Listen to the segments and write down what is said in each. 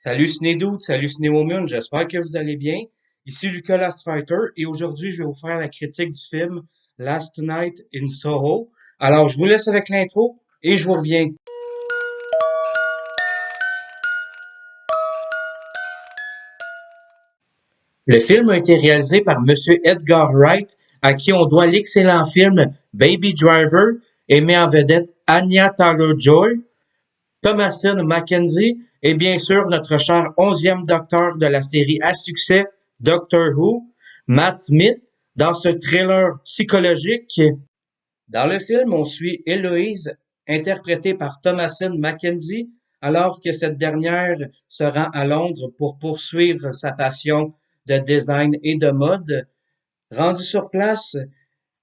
Salut Ciné-Dude, salut Ciné-Woman, j'espère que vous allez bien. Ici Lucas Last Fighter et aujourd'hui je vais vous faire la critique du film Last Night in Soho. Alors je vous laisse avec l'intro et je vous reviens. Le film a été réalisé par Monsieur Edgar Wright, à qui on doit l'excellent film Baby Driver et met en vedette Anya Taylor-Joy, Thomasin McKenzie et bien sûr notre cher 11e docteur de la série à succès Doctor Who, Matt Smith, dans ce thriller psychologique. Dans le film, on suit Héloïse, interprétée par Thomasin McKenzie, alors que cette dernière se rend à Londres pour poursuivre sa passion de design et de mode. Rendue sur place,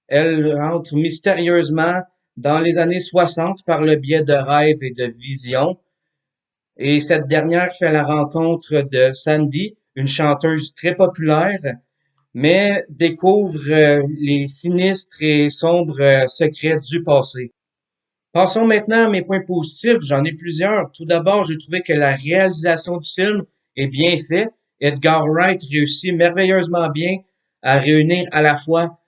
elle rentre mystérieusement dans les années 60 par le biais de rêves et de visions. Et cette dernière fait la rencontre de Sandy, une chanteuse très populaire, mais découvre les sinistres et sombres secrets du passé. Passons maintenant à mes points positifs. J'en ai plusieurs. Tout d'abord, j'ai trouvé que la réalisation du film est bien faite. Edgar Wright réussit merveilleusement bien à réunir à la fois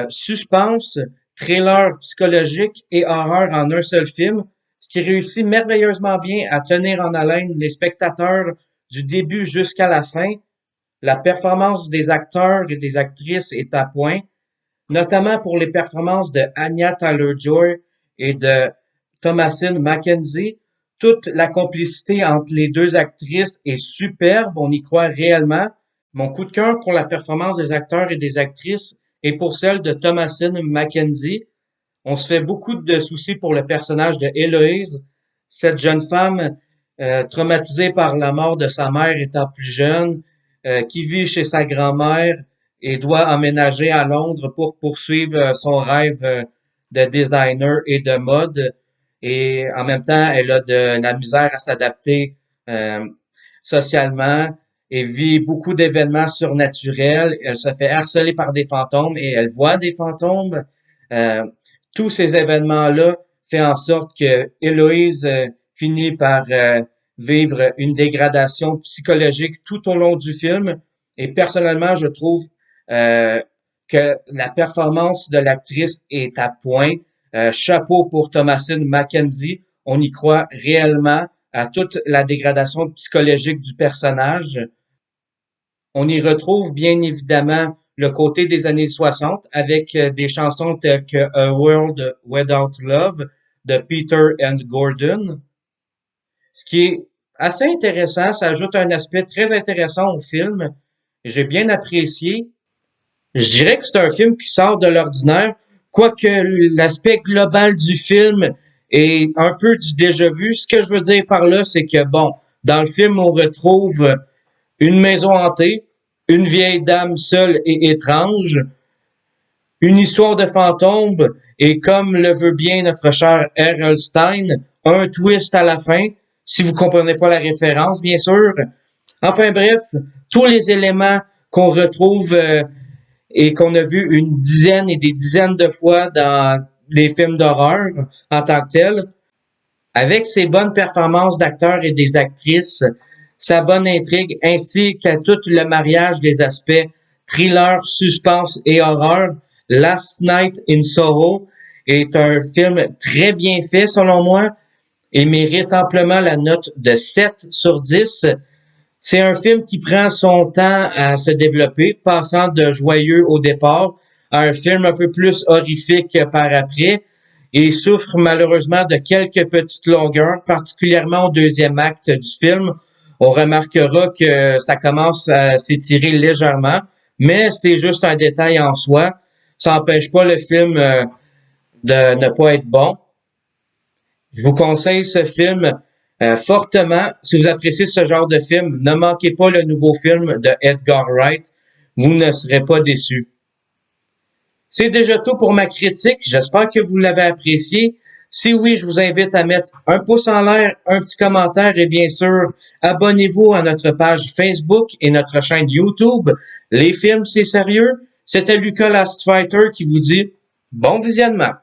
suspense, thriller psychologique et horreur en un seul film, ce qui réussit merveilleusement bien à tenir en haleine les spectateurs du début jusqu'à la fin. La performance des acteurs et des actrices est à point, notamment pour les performances de Anya Taylor-Joy et de Thomasin McKenzie. Toute la complicité entre les deux actrices est superbe, on y croit réellement. Mon coup de cœur pour la performance des acteurs et des actrices est pour celle de Thomasin McKenzie. On se fait beaucoup de soucis pour le personnage de Héloïse, cette jeune femme traumatisée par la mort de sa mère étant plus jeune, qui vit chez sa grand-mère et doit emménager à Londres pour poursuivre son rêve de designer et de mode. Et en même temps, elle a de la misère à s'adapter socialement et vit beaucoup d'événements surnaturels. Elle se fait harceler par des fantômes et elle voit des fantômes. Euh, tous ces événements-là fait en sorte que Héloïse finit par vivre une dégradation psychologique tout au long du film. Et personnellement, je trouve euh, que la performance de l'actrice est à point. Chapeau pour Thomasin McKenzie. On y croit réellement à toute la dégradation psychologique du personnage. On y retrouve bien évidemment le côté des années 60 avec des chansons telles que A World Without Love de Peter and Gordon. Ce qui est assez intéressant, ça ajoute un aspect très intéressant au film. J'ai bien apprécié. Je dirais que c'est un film qui sort de l'ordinaire, quoique l'aspect global du film est un peu du déjà vu. Ce que je veux dire par là, c'est que bon, dans le film, on retrouve une maison hantée, une vieille dame seule et étrange, une histoire de fantôme et comme le veut bien notre cher R.L. Stein, un twist à la fin, si vous comprenez pas la référence, bien sûr. Enfin bref, tous les éléments qu'on retrouve et qu'on a vu une dizaine et des dizaines de fois dans les films d'horreur en tant que tels, avec ses bonnes performances d'acteurs et des actrices, sa bonne intrigue, ainsi qu'à tout le mariage des aspects thriller, suspense et horreur, Last Night in Soho est un film très bien fait selon moi et mérite amplement la note de 7 sur 10. C'est un film qui prend son temps à se développer, passant de joyeux au départ à un film un peu plus horrifique par après, et souffre malheureusement de quelques petites longueurs, particulièrement au deuxième acte du film. On remarquera que ça commence à s'étirer légèrement, mais c'est juste un détail en soi. Ça n'empêche pas le film de ne pas être bon. Je vous conseille ce film fortement. Si vous appréciez ce genre de film, ne manquez pas le nouveau film de Edgar Wright. Vous ne serez pas déçus. C'est déjà tout pour ma critique. J'espère que vous l'avez apprécié. Si oui, je vous invite à mettre un pouce en l'air, un petit commentaire et bien sûr, abonnez-vous à notre page Facebook et notre chaîne YouTube. Les films, c'est sérieux. C'était Lucas Last Fighter qui vous dit bon visionnement.